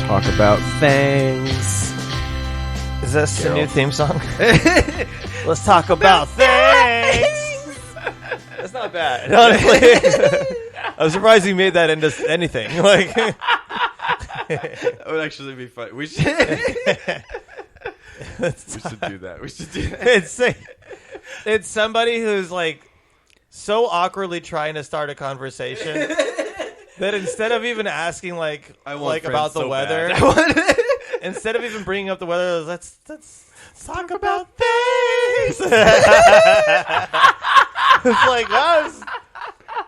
talk about things. Is this the new theme song? Let's talk about things. That's not bad. Honestly. I'm surprised you made that into anything. Like, That would actually be fun. We should. We should do that. We should do that. It's somebody who's like so awkwardly trying to start a conversation that instead of even asking like about the weather, instead of even bringing up the weather, let's talk about things. It's like, wow.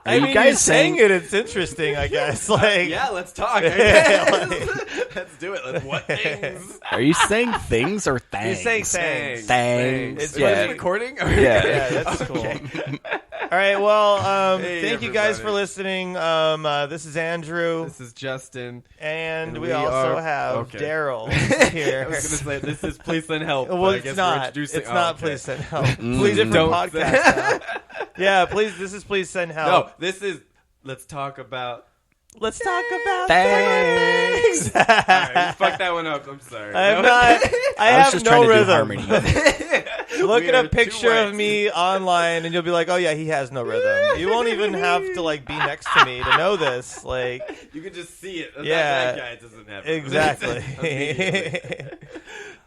I mean, guys saying it, it's interesting, I guess. Like, yeah, let's talk. Let's do it. What things? Are you saying things or things? You're saying things. Things. It's recording? Yeah, that's cool. Okay. All right, well, Hey, thank you guys everybody. for listening. This is Andrew. This is Justin. And we we also are- have okay. Daryl here. I was going to say, this is Please Send Help. Well, but I it's guess not. We're introducing, It's not. okay. Please send help. Please different Don't podcast now. Yeah, please. This is please send help. No, this is Let's Talk About Let's talk about Things. things. All right, you fucked that one up. I'm sorry. I'm not. I I was have just no trying to do rhythm. harmony. Look We at are a two picture of whites. me online, and you'll be like, "Oh yeah, he has no rhythm." You won't even have to like be next to me to know this. Like, You can just see it. Yeah. That guy doesn't have it. exactly. Immediately.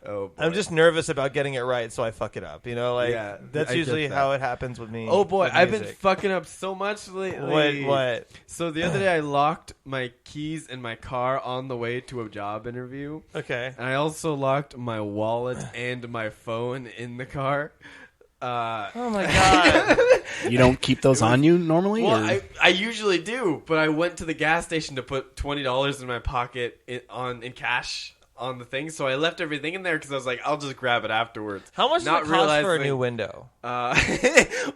Oh, boy. I'm just nervous about getting it right, so I fuck it up. You know, like Yeah, that's I get usually that. how it happens with me. Oh boy, with I've been music. fucking up so much lately. What? So the other day I locked my keys in my car on the way to a job interview. Okay. And I also locked my wallet and my phone in the car. Oh my god. You don't keep those on you normally? Well, or? I usually do, but I went to the gas station to put $20 in my pocket in cash on the thing, so I left everything in there because I was like, I'll just grab it afterwards. How much Not does it cost for a realizing- new window?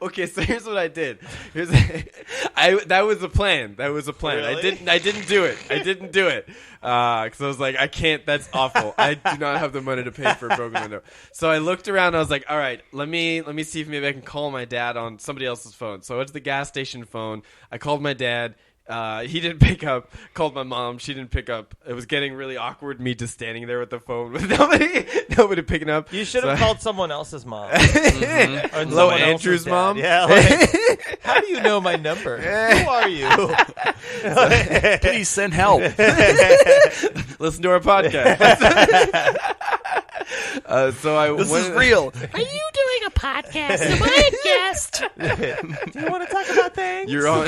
Okay, so here's what I did. That was a plan. That was a plan. Really? I didn't do it. I didn't do it because I was like, I can't. That's awful. I do not have the money to pay for a broken window. So I looked around. I was like, all right, let me see if maybe I can call my dad on somebody else's phone. So I went to the gas station phone. I called my dad. He didn't pick up. Called my mom. She didn't pick up. It was getting really awkward. Me just standing there with the phone with nobody picking up. You should have So- called someone else's mom. Or Hello, someone Andrew's else's dad. mom? Yeah. Like, how do you know my number? Who are you? Please send help. Listen to our podcast. So I This went, is real. Are you doing a podcast? Am I a guest? Do you want to talk about things? You're on.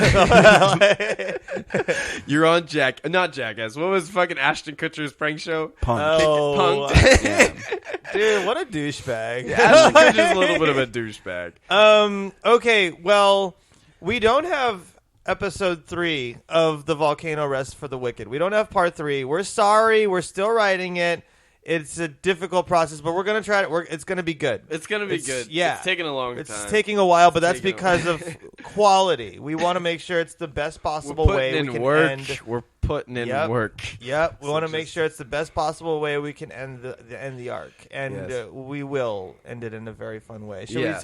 You're on not Jackass. What was fucking Ashton Kutcher's prank show? Punk. Oh, Punked. Yeah. dude, what a douchebag. Ashton Kutcher's a little bit of a douchebag. Okay, well, we don't have episode 3 of the Volcano Rest for the Wicked. We don't have part 3. We're sorry. We're still writing it. It's a difficult process, but we're going to try it. It's going to be good. It's gonna be good. Yeah. It's taking a long It's time. taking a while, but that's taking a because of quality. We want to make sure it's the best We're possible way putting we in can work. end. We're putting in Yep. work. Yep, we So want to make just- sure it's the best possible way we can end the arc, and Yes. we will end it in a very fun way. Should Yeah.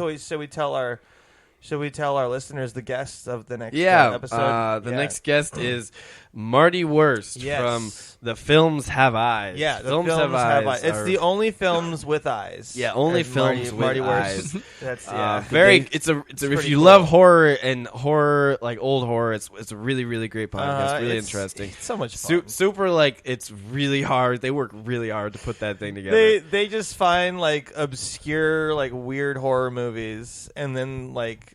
we tell our listeners the guests of the next Yeah. episode? The next guest is Marty Wurst Yes. from The Films Have Eyes. Yeah, the Films Have Eyes. It's are- the only films with eyes. Yeah, only And films with Marty eyes. Wurst. That's very. It's if pretty you cool. love horror and horror like old horror, it's a really really great podcast. Really it's interesting. so much fun. Super like it's really hard. They work really hard to put that thing together. They just find like obscure like weird horror movies and then like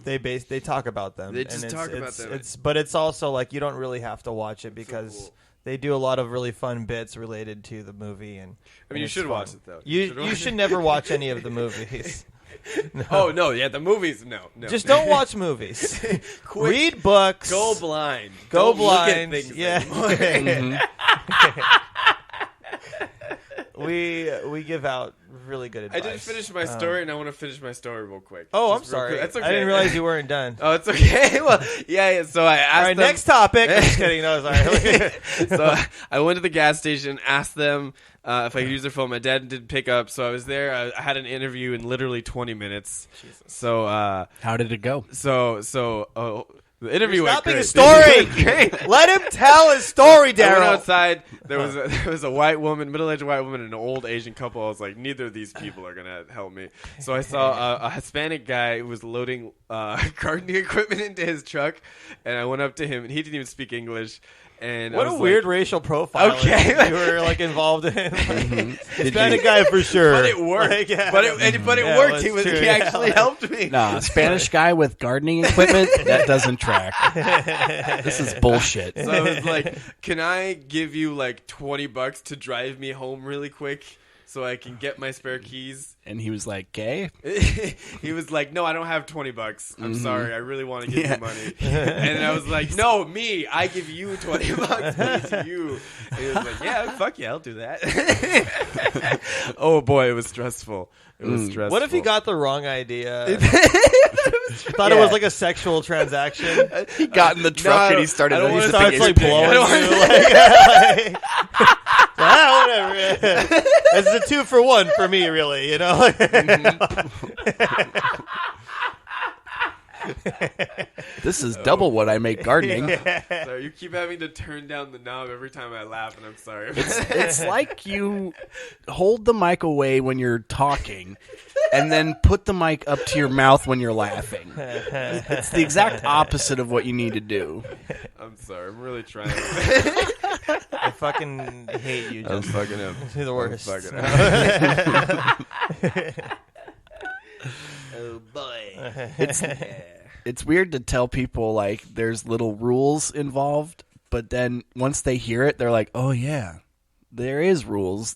they talk about them. They And just it's- talk about it's- them. But it's also like you don't really have to watch it because cool. they do a lot of really fun bits related to the movie and. I mean, you it's should fun. watch it though. You should never watch any of the movies. Oh no, yeah, the movies. No. Just don't watch movies. Read books. Go blind. Go Don't look at blind. things Yeah. anymore. We give out really good I advice. didn't finish my story, and I want to finish my story real quick. Oh, I'm Just real sorry. quick. That's okay. I didn't realize you weren't done. Oh, it's okay. Well, yeah. So I asked All right, them. next topic. I'm just kidding. No, sorry. So I went to the gas station, asked them if I could use their phone. My dad didn't pick up, so I was there. I had an interview in literally 20 minutes. So How did it go? the The interview You're went stopping great. his story. Let him tell his story, I went Daryl. outside. There was a white woman, middle-aged white woman, and an old Asian couple. I was like, neither of these people are gonna help me. So I saw a Hispanic guy who was loading gardening equipment into his truck, and I went up to him, and he didn't even speak English. And What I a was weird like, racial profile Okay. you were like involved in. Hispanic guy for sure. But it worked. Like, yeah. But it Yeah, worked. that's He true. he actually helped me. Nah, Spanish guy with gardening equipment, that doesn't track. This is bullshit. So I was like, "Can I give you like $20 to drive me home really quick so I can get my spare keys?" And he was like, gay? He was like, "No, I don't have $20. I'm sorry. I really want to give Yeah. you money." And I was like, "No, me. I give you $20 money to you." And he was like, "Yeah, fuck yeah, I'll do that." Oh boy, it was stressful. It was stressful. What if he got the wrong idea? Thought it Yeah. was like a sexual transaction. He got in the truck and he started I don't he's wanna the Starts biggest like dick. blowing I you. Whatever. It's a 2-for-1 for me, really. You know. This is double what I make gardening. Sorry, you keep having to turn down the knob every time I laugh, and I'm sorry. It's like you hold the mic away when you're talking and then put the mic up to your mouth when you're laughing. It's the exact opposite of what you need to do. I'm sorry. I'm really trying. I fucking hate you. I'm Just fucking him. you're the worst. I'm fucking him. Oh boy. It's weird to tell people like there's little rules involved, but then once they hear it, they're like, "Oh yeah, there is rules."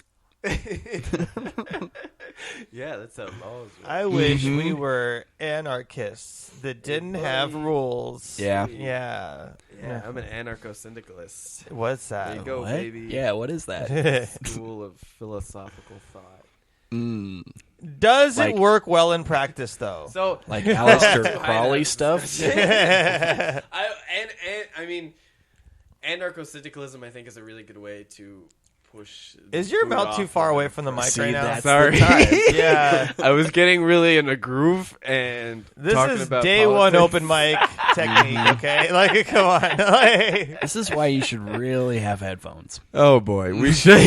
Yeah, that's how laws work. I wish we were anarchists that didn't have rules. Yeah. Yeah. Yeah, I'm an anarcho-syndicalist. What's There you that? go, What? baby. Yeah, what is that? School of philosophical thought. Does Like- it work well in practice, though? So Like Aleister Crowley stuff? I mean, anarcho-syndicalism, I think, is a really good way to push. Is your boot mouth off too far of away them from the mic See, right now? that's Sorry. the time. Yeah. I was getting really in a groove and This talking is about day one politics. open mic technique, okay? Like, come on. Like, This is why you should really have headphones. Oh boy, we should.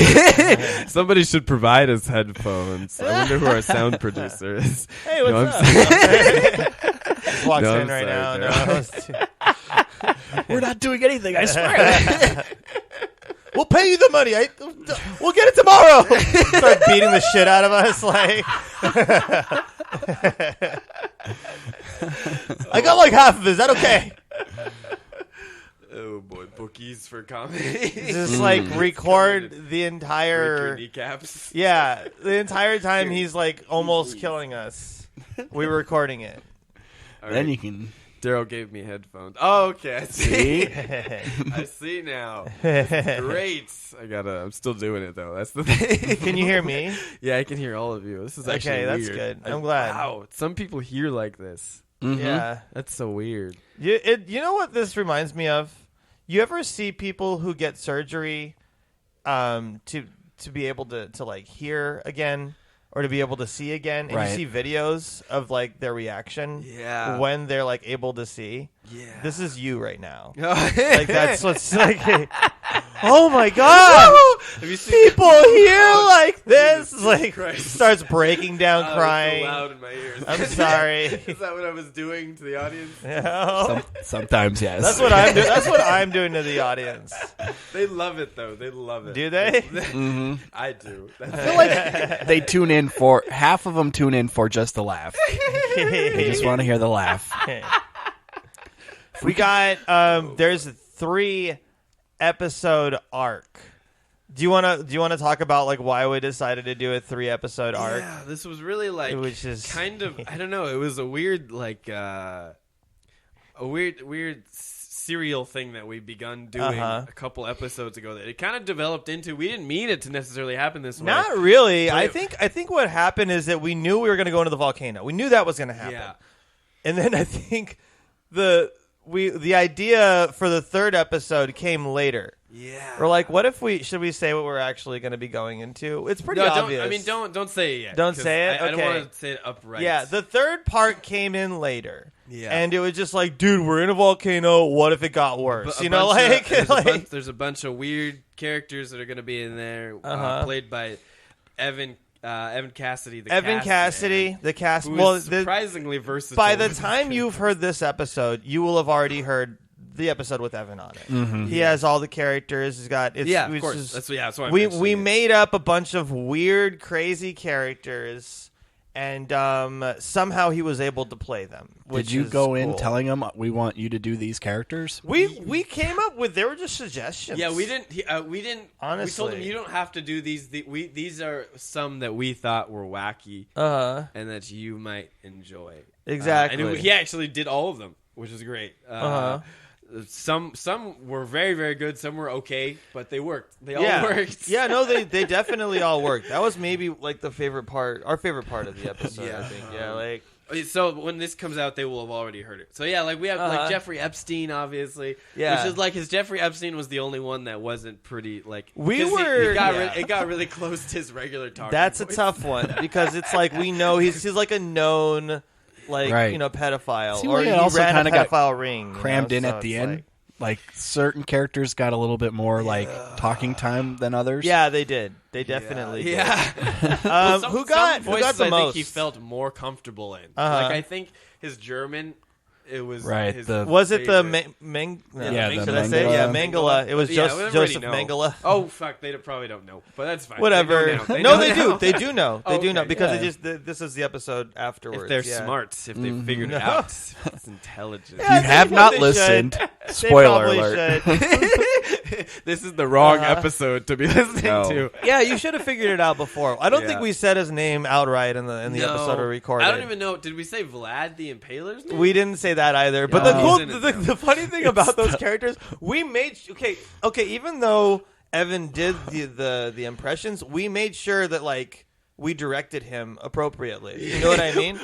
Somebody should provide us headphones. I wonder who our sound producer is. hey, what's No, I'm up? Just walks No, in I'm right sorry, now. Daryl. No, it's too- We're not doing anything, I swear. we'll pay you the money. We'll get it tomorrow. Start beating the shit out of us. Like, I got like half of it. Is that okay? Oh boy, bookies for comedy. Just like record the Break your entire. kneecaps. Yeah, the entire time he's like almost killing us. We were recording it. All Then right. you can Daryl gave me headphones. Oh, okay, I see. see. I see now. Great. I'm still doing it though. That's the thing. Can you hear me? Yeah, I can hear all of you. This is actually Okay, that's weird. good. I'm glad. Wow, some people hear like this. Yeah. That's so weird. You know what this reminds me of? You ever see people who get surgery to be able to like hear again or to be able to see again, and Right. you see videos of like their reaction Yeah. when they're like able to see? Yeah. This is you right now. like Like that's what's like. Oh my god! Have you seen People hear like this, Jesus like Christ. starts breaking down, Oh, it's crying. so loud in my ears. I'm sorry. Is that what I was doing to the audience? No. Sometimes, yes. That's what I'm doing. That's what I'm doing to the audience. They love it though. They love it. Do they? I do. I feel like they tune in for half of them tune in for just the laugh. They just want to hear the laugh. We got there's a 3-episode arc. Do you want to talk about like why we decided to do a 3-episode arc? Yeah, this was really like Which is kind of I don't know. It was a weird like a weird serial thing that we begun doing a couple episodes ago. That it kind of developed into. We didn't mean it to necessarily happen this way. Not really. But I think what happened is that we knew we were going to go into the volcano. We knew that was going to happen. Yeah. And then I think the idea for the 3rd episode came later. Yeah. We're like, what if should we say what we're actually going to be going into? It's pretty No, obvious. don't say it yet. Don't 'cause say it? I don't Okay. want to say it upright. Yeah, the 3rd part came in later. And it was just like, dude, we're in a volcano. What if it got worse? There's a bunch of weird characters that are going to be in there, played by Evan Cassidy. The cast. Surprisingly versatile. By the time you've heard this episode, you will have already heard the episode with Evan on it. Mm-hmm. He has all the characters. He's got. Of course. That's what we made up a bunch of weird, crazy characters. And somehow he was able to play them. Did you go in telling him we want you to do these characters? We came up with. They were just suggestions. Yeah, we didn't. Honestly, we told him you don't have to do these. These are some that we thought were wacky, and that you might enjoy. Exactly. And he actually did all of them, which is great. Some were very, very good. Some were okay, but they worked. They all worked. Yeah, no, they definitely all worked. That was maybe like our favorite part of the episode. I think. Yeah, so when this comes out, they will have already heard it. So yeah, like we have like Jeffrey Epstein, obviously. Yeah, which is like his Jeffrey Epstein was the only one that wasn't pretty like. It got really close to his regular talking. That's voice. A tough one because it's like we know he's like a known. Pedophile. See, or he also ran a pedophile got ring. Crammed in at the end. Like certain characters got a little bit more like talking time than others. Yeah, they did. They definitely did. Who got the most? I think he felt more comfortable in. Like I think his German. It was right. Was it the Mangala? It was Joseph Mangala. Oh fuck! They probably don't know, but that's fine. Whatever. They do. They do know. They do know because this is the episode afterwards. If they're smart, if they figured it out, it's intelligent. If you have not listened, spoiler alert. This is the wrong episode to be listening to. Yeah, you should have figured it out before. I don't think we said his name outright in the episode we recorded. I don't even know. Did we say Vlad the Impaler's name? We didn't say that either. But the funny thing about those characters, we made even though Evan did the impressions, we made sure that like we directed him appropriately. You know what I mean?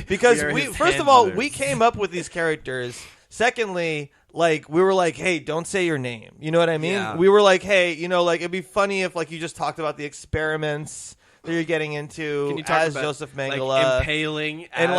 Because first of all, we came up with these characters. Secondly, like we were like, hey, don't say your name. You know what I mean? Yeah. We were like, hey, like it'd be funny if like you just talked about the experiments that you're getting into as Joseph Mangala, like, impaling, and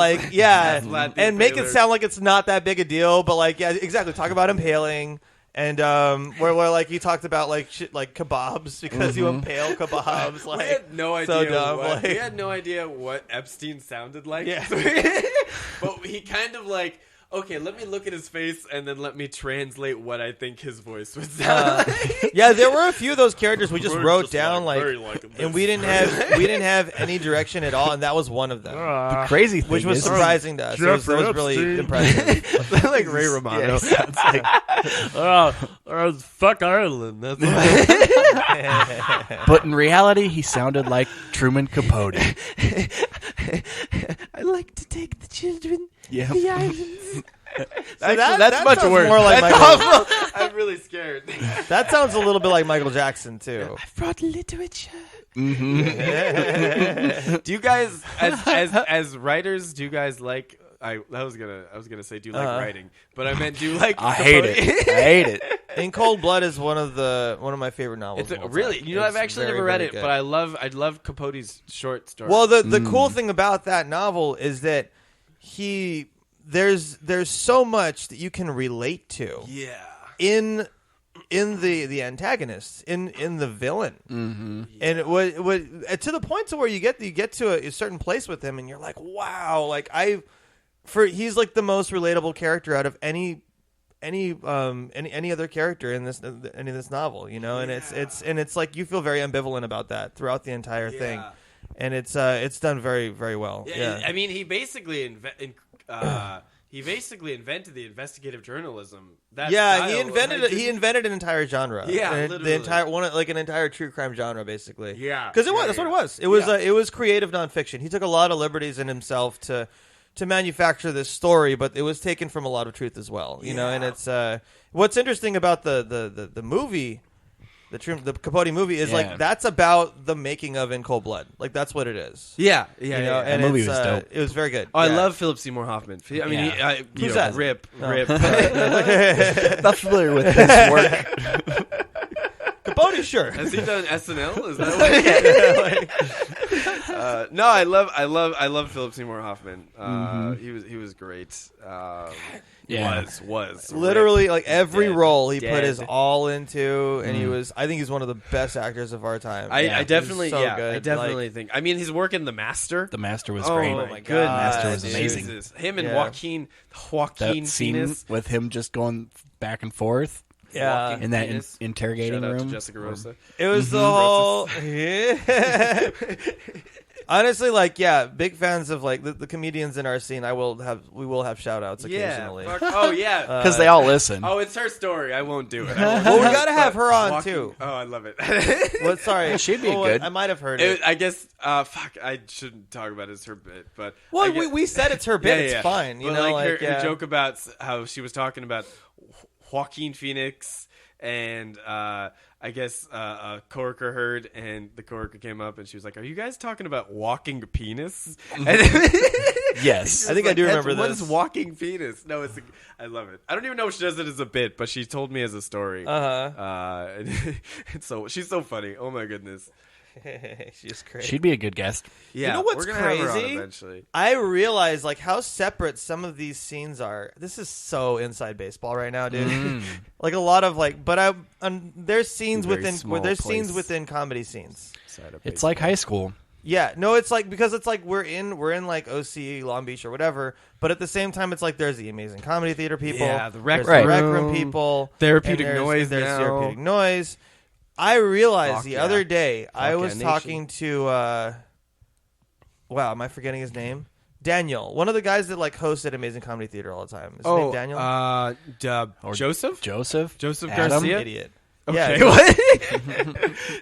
and make it sound like it's not that big a deal. But like, yeah, exactly. Talk about impaling, and where like you talked about like shit like kebabs because you impale kebabs. Like we had no idea. So dumb, we had no idea what Epstein sounded like. Yeah, but he kind of like. Okay, let me look at his face and then let me translate what I think his voice would sound like. Yeah, there were a few of those characters we just wrote down and we didn't have any direction at all, and that was one of them. The crazy thing, which was surprising to us. That was really impressive. Like Ray Romano. Fuck Ireland. That's but in reality, he sounded like Truman Capote. I like to take the children. Yeah. The islands. That's much worse. More like Michael. I'm really scared. That sounds a little bit like Michael Jackson too. I've brought literature. Mm-hmm. Do you guys, as writers, do you guys like? I was gonna say, do you like writing? But I meant, do you like? I hate it. In Cold Blood is one of my favorite novels. Really, I've actually never read it, but I love Capote's short stories. Well, the cool thing about that novel is that there's so much that you can relate to. Yeah. In the antagonists, in the villain, and it to the point to where you get to a certain place with him, and you're like, wow, like he's like the most relatable character out of any other character in this novel, and it's like you feel very ambivalent about that throughout the entire thing. And it's done very, very well. Yeah. I mean, he basically invented the investigative journalism. He invented an entire genre. Yeah, the entire an entire true crime genre, basically. Yeah, because that's what it was. It was creative nonfiction. He took a lot of liberties in himself to manufacture this story, but it was taken from a lot of truth as well. You know, and it's what's interesting about the movie. The Capote movie is like that's about the making of In Cold Blood. Like that's what it is. Yeah. And the movie was dope. It was very good. Oh, I love Philip Seymour Hoffman. I mean, who's that? Rip. Not familiar with his work. Capote, sure. Has he done SNL? Is that what? No, I love Philip Seymour Hoffman. He was great. Was literally like every role he Dead. put his all into, and I think he's one of the best actors of our time. I definitely, so yeah, good. I definitely think. I mean, his work in The Master. The Master was Oh great. my god, The Master was amazing. Jesus. Him and Yeah. Joaquin That scene Phoenix. with him just going back and forth Yeah, in that Phoenix. interrogating Shout out to room. Jessica Rosa. it was the whole. Yeah. Honestly, like, yeah, big fans of like the comedians in our scene. We will have shout outs occasionally. Yeah. Oh yeah. Because they all listen. Oh, it's her story. I won't do it. Well, we gotta have her on Joaquin- too. Oh, I love it. Well, sorry, She'd be good. I might have heard it. I guess. Fuck. I shouldn't talk about it as her bit, but Well, I guess- we said it's her bit. Yeah. It's fine. You But, know, like, yeah. her joke about how she was talking about Joaquin Phoenix and I guess a coworker heard, and the coworker came up and she was like, "Are you guys talking about walking penis?" And Yes. I think I do remember What this. is walking penis? No, I love it. I don't even know if she does it as a bit, but she told me as a story. And so she's so funny. Oh my goodness. She's great. She'd be a good guest. Yeah, know what's we're gonna have her on crazy? eventually. I realize like how separate some of these scenes are. This is so inside baseball right now, dude. Like a lot of like, but there's scenes Very within small there's place. scenes within comedy scenes. It's like high school. Yeah, no, it's like because it's like we're in like OC Long Beach or whatever, but at the same time it's like there's the amazing comedy theater people, Yeah, the rec there's the room. rec room people, Therapeutic and noise there's now. therapeutic noise. I realized Fuck the yeah. other day I Fuck was yeah, talking to wow, am I forgetting his name? Daniel, one of the guys that like hosts at Amazing Comedy Theater all the time. Is his name Daniel? Joseph Joseph Garcia? Adam? Idiot. Okay, Yeah, what?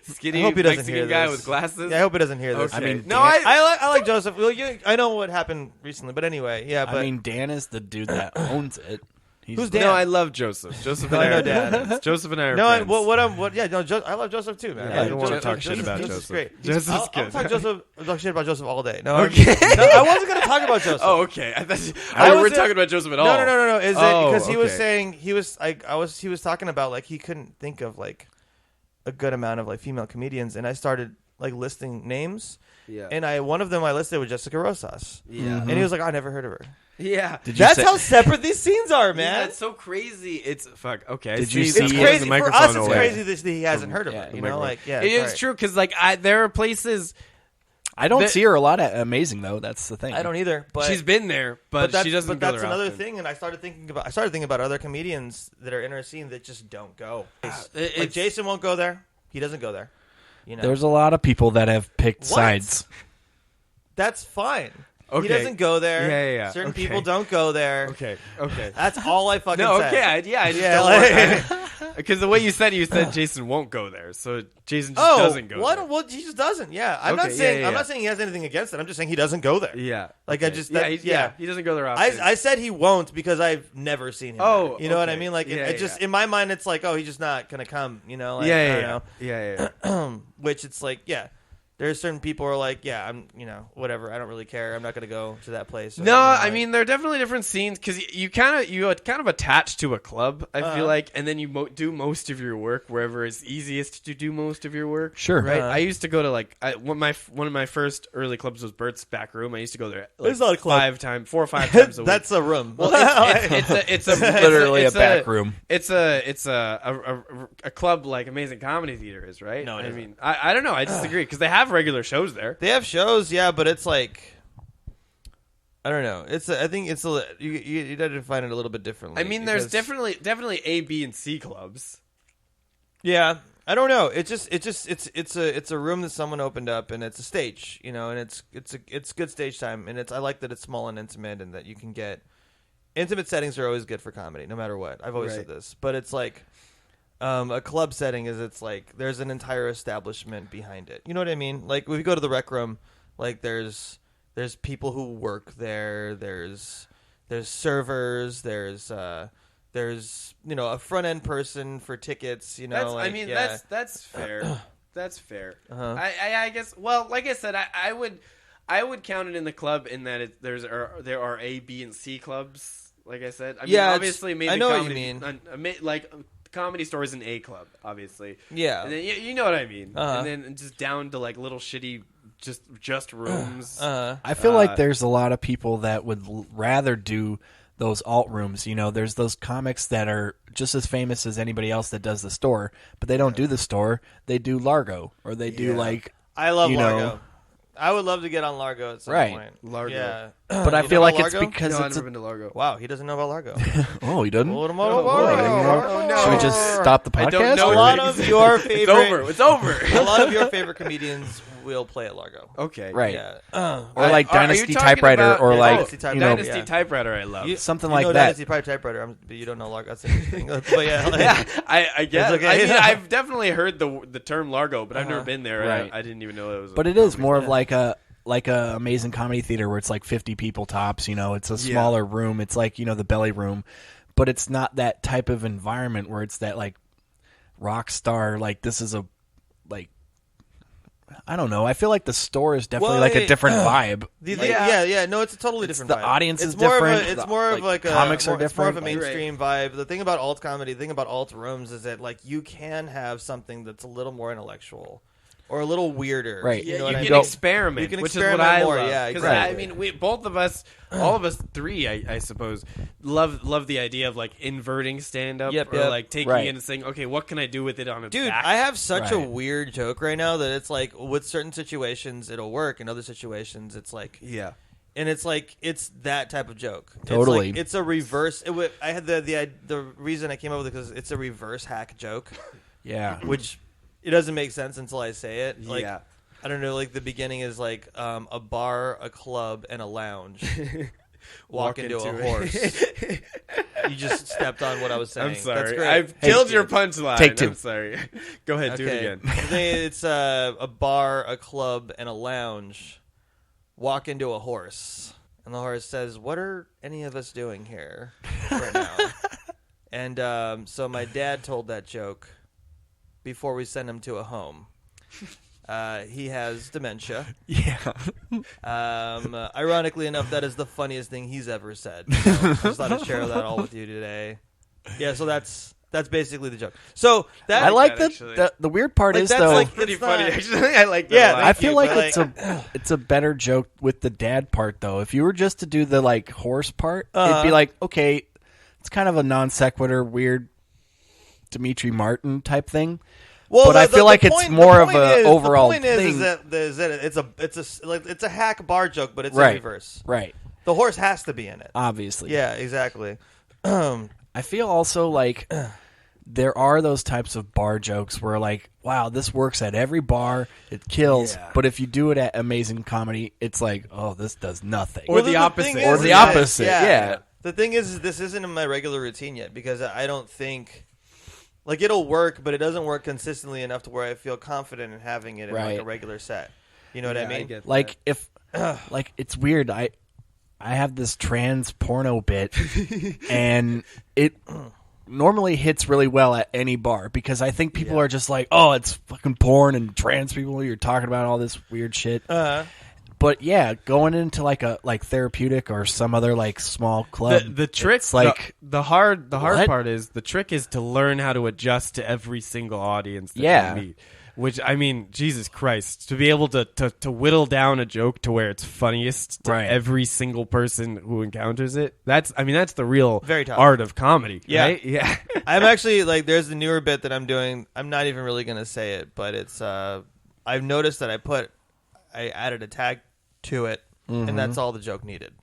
Skinny I hope he doesn't Mexican hear guy this. with glasses. Yeah, I hope he doesn't hear this. Okay. I mean, no, Dan- I like Joseph. Well, I know what happened recently, but anyway, yeah. But I mean, Dan is the dude that owns it. He's Who's the- Dan? No, I love Joseph. Joseph and No, I I know are Dan. friends. Joseph and I are no, I, friends. yeah, no, I love Joseph too, man. Yeah, I don't wanna Joseph- talk shit about Joseph's Joseph. great. Joseph's I'll good. talk shit about Joseph all day. No, Okay. no, I wasn't going to talk about Joseph. Oh, okay. I thought I we was weren't a- talking about Joseph at all. No. Is it because he was okay. saying he was talking about like he couldn't think of like a good amount of like female comedians, and I started like listing names, Yeah. and one of them I listed was Jessica Rosas, Yeah. and he was like, I never heard of her. Yeah. Did you That's say- how separate these scenes are, man. Yeah, it's so crazy. It's fuck. Okay. Did I you see- see- It's He I'm crazy putting for the us. microphone It's away. crazy that he hasn't heard of Yeah, her. the You know, Microphone. like yeah, It is sorry. true because like there are places I don't That- see her a lot at Amazing though. That's the thing. I don't either. But she's been there, but that's, she doesn't But go that's there another often. thing, and I started thinking about other comedians that are in our scene that just don't go. Like it's- Jason won't go there. He doesn't go there. You know, There's a lot of people that have picked What? sides. that's fine. Okay. He doesn't go there. Yeah. Certain Okay. people don't go there. Okay. That's all I fucking No, said. okay. I just Yeah, don't like- want because the way you said Jason won't go there, so Jason just Oh, doesn't go there. well, he just doesn't. Yeah, I'm not Okay, saying yeah. I'm not saying he has anything against it. I'm just saying he doesn't go there. Yeah. Like, I just- yeah, that- he's- yeah. he doesn't go there often. I said he won't because I've never seen him. Oh, there. You know what I okay. mean? Like, Yeah, it just yeah. in my mind, it's like, oh, he's just not gonna come. You know? Like, I yeah, don't yeah, yeah. Which it's like, yeah, there's certain people who are like, yeah, I'm, whatever. I don't really care. I'm not gonna go to that place. Or, No, like, I mean there are definitely different scenes because you kind of attach to a club. I feel like, and then you do most of your work wherever it's easiest to do most of your work. Sure. Right. Uh-huh. I used to go to one of my first early clubs was Bert's Back Room. I used to go there It's not a club. 4 or 5 times a week. that's a room. Well, it's Literally a back room. It's a club like Amazing Comedy Theater is, right? No, it I isn't. mean, I don't know. I disagree because they have regular shows there. They have shows, yeah, but it's like, I don't know. I think it's you got to define it a little bit differently. I mean, there's because- definitely A, B, and C clubs. Yeah, I don't know. It's a room that someone opened up, and it's a stage, and it's good stage time, and I like that it's small and intimate, and that you can get intimate settings are always good for comedy, no matter what. I've always said this, but it's like a club setting it's like there's an entire establishment behind it. You know what I mean? Like if you go to the rec room, like there's people who work there. There's servers. There's a front end person for tickets. That's fair. That's fair. Uh-huh. I guess. Well, like I said, I would count it in the club in that there are A, B, and C clubs. Like I said, I mean, Yeah, obviously, maybe I know what you comedy, mean. like Comedy Store is an A club, obviously. Yeah. And then you know what I mean. Uh-huh. And then just down to like little shitty just rooms. I feel like there's a lot of people that would rather do those alt rooms. You know, there's those comics that are just as famous as anybody else that does the store, but they don't do the store. They do Largo, or they do like. I love Largo. I would love to get on Largo at some point. Largo. Yeah. But I feel like it's Largo? because No, I've it's never been to Largo. Wow, he doesn't know about Largo. Oh, he doesn't? Oh, no. Should we just stop the podcast? I don't know. A lot of your favorite... It's over. A lot of your favorite comedians will play at Largo. Okay. Right. Yeah. Or like Are you Dynasty talking Typewriter, about- or yeah, like Dynasty Typewriter. Dynasty Yeah. Typewriter, I love. something You like know that. Dynasty Typewriter, but you don't know Largo. That's interesting. But yeah, Yeah, I guess. It's okay. I mean, I've definitely heard the term Largo, but I've never been there. Right. I didn't even know it was. But it is more of like a amazing comedy theater where it's like 50 people tops. You know, it's a smaller room. It's like, you know, the belly room, but it's not that type of environment where it's that like rock star. Like this is a like. I don't know. I feel like the store is definitely like a different vibe. No, it's a totally different the vibe. audience is more different. It's more of like a comics are It's more of a different. mainstream vibe. The thing about alt comedy, the thing about alt rooms is that like you can have something that's a little more intellectual or a little weirder. Right. You know you what I can mean? experiment, You can which experiment is what I more, love. yeah, 'Cause exactly. I mean, we both of us, all of us three, I suppose, love the idea of like inverting stand up Yep, or yep. like taking Right. it and saying, okay, what can I do with it on its Dude, back? I have such a Right. weird joke right now that it's like with certain situations it'll work, in other situations it's like Yeah. and it's like it's that type of joke. Totally. It's a reverse. I had the reason I came up with it because it's a reverse hack joke, Yeah. which it doesn't make sense until I say it. Like, Yeah. I don't know. Like the beginning is like a bar, a club, and a lounge. Walk into a horse. You just stepped on what I was saying. I'm sorry. That's great. I've killed your punchline. Take two. I'm sorry. Go ahead, do it again. It's a bar, a club, and a lounge. Walk into a horse, and the horse says, "What are any of us doing here right now?" And so my dad told that joke before we sent him to a home. He has dementia. Yeah. Ironically enough, that is the funniest thing he's ever said. So I just thought I'd share that all with you today. Yeah, so that's basically the joke. So that I like that, the weird part Like, is that's though. like- Pretty It's funny, not- actually. I like that. Yeah, a lot. I feel like but it's a better joke with the dad part though. If you were just to do the like horse part, it'd be like, okay, it's kind of a non sequitur, weird Dimitri Martin type thing. Well, But I feel like it's more of a overall The point is thing. that it's a hack bar joke, but it's Right. in reverse. Right. The horse has to be in it. Obviously. Yeah, exactly. I feel also like there are those types of bar jokes where like, wow, this works at every bar, it kills. Yeah. But if you do it at Amazing Comedy, it's like, oh, this does nothing. Or the opposite. thing Or is the that- opposite, yeah. The thing is this isn't in my regular routine yet because I don't think like it'll work, but it doesn't work consistently enough to where I feel confident in having it in like Right. a regular set. You know what I mean? get Like if like it's weird. I have this trans porno bit and it normally hits really well at any bar because I think people are just like, oh, it's fucking porn and trans people, you're talking about all this weird shit. But yeah, going into like a therapeutic or some other like small club. The trick, it's like the hard what? part is the trick is to learn how to adjust to every single audience that Yeah. you meet. Which I mean, Jesus Christ, to be able to whittle down a joke to where it's funniest to Right. every single person who encounters it. That's the real Very tough. art of comedy. Yeah. Right? Yeah. I'm actually like there's the newer bit that I'm doing. I'm not even really gonna say it, but it's I've noticed that I added a tag to it, and that's all the joke needed.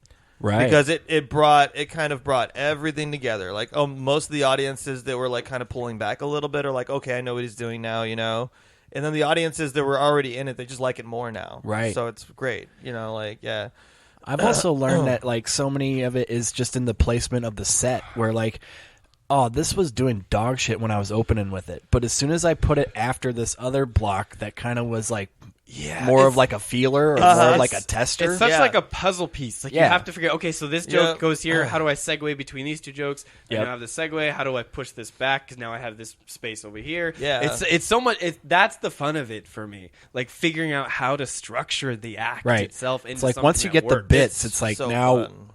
right. Because it kind of brought everything together. Like most of the audiences that were like kind of pulling back a little bit are like, okay, I know what he's doing now, you know. And then the audiences that were already in it, they just like it more now. Right. So it's great, you know. Like yeah. I've also learned that like so many of it is just in the placement of the set where like, oh, this was doing dog shit when I was opening with it. But as soon as I put it after this other block that kind of was like more of like a feeler or more of like a tester. It's such Yeah. like a puzzle piece. Like you Yeah. have to figure, okay, so this joke Yeah. goes here. How do I segue between these two jokes? I Yep. now have the segue. How do I push this back? Because now I have this space over here. Yeah. It's so much. That's the fun of it for me. Like figuring out how to structure the act Right. itself. Into It's like something once you that get the works. bits, it's like so now fun.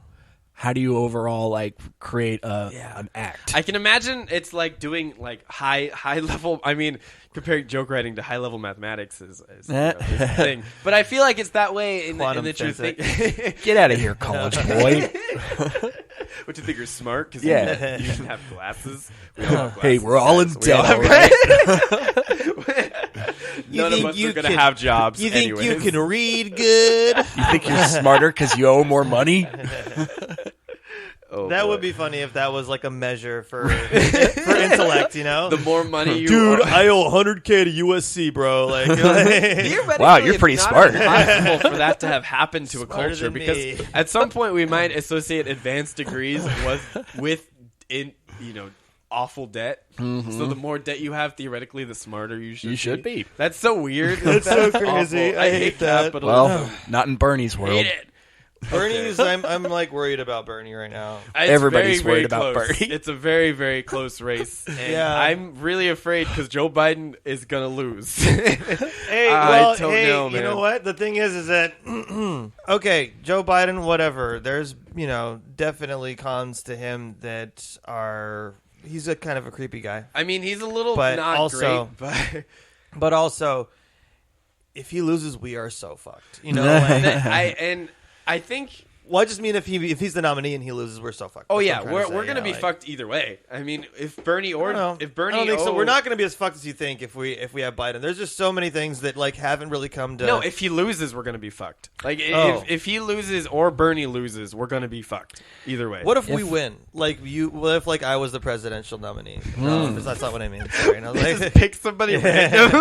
how do you overall like create an act? I can imagine it's like doing like high level. I mean, comparing joke writing to high level mathematics is this thing. But I feel like it's that way in the truth. Get out of here, college boy. What, you think you're smart? Because Yeah. you should have glasses. We all have glasses. Hey, we're all in We all debt, have right? None of us are going to have jobs. You think anyways. you can read good? You think you're smarter because you owe more money? Oh, That boy. would be funny if that was like a measure for intellect, you know? The more money you Dude, are- I owe $100K to USC, bro. Like, Theoretically, Wow, you're pretty it's not smart. impossible for that to have happened to a Smarter culture than because me. at some point we might associate advanced degrees with awful debt. Mm-hmm. So the more debt you have, theoretically, the smarter you should be. That's so weird. That's so crazy. awful. I hate that. capitalism. Well, not in Bernie's world. hate it. Bernie's, I'm like worried about Bernie right now. It's Everybody's very, worried very about close. Bernie. It's a very, very close race. And Yeah. I'm really afraid because Joe Biden is going to lose. Hey, I well, don't hey, know, you man. know what? The thing is that okay, Joe Biden, whatever. There's definitely cons to him that are. He's a kind of a creepy guy, I mean, he's a little But not also- great, but but also, if he loses, we are so fucked. Like, I think. well, I just mean if he's the nominee and he loses, we're so fucked. Oh That's yeah, what I'm trying to we're say, gonna be like- fucked either way. I mean, if Bernie or I don't know. if Bernie, I don't think so. oh- We're not going to be as fucked as you think if we have Biden. There's just so many things that like haven't really come to. No, if he loses, we're gonna be fucked. Like Oh. if he loses or Bernie loses, we're gonna be fucked either way. What if we win? Like what if like I was the presidential nominee? No, that's not what I mean. Sorry. No, like, just pick somebody random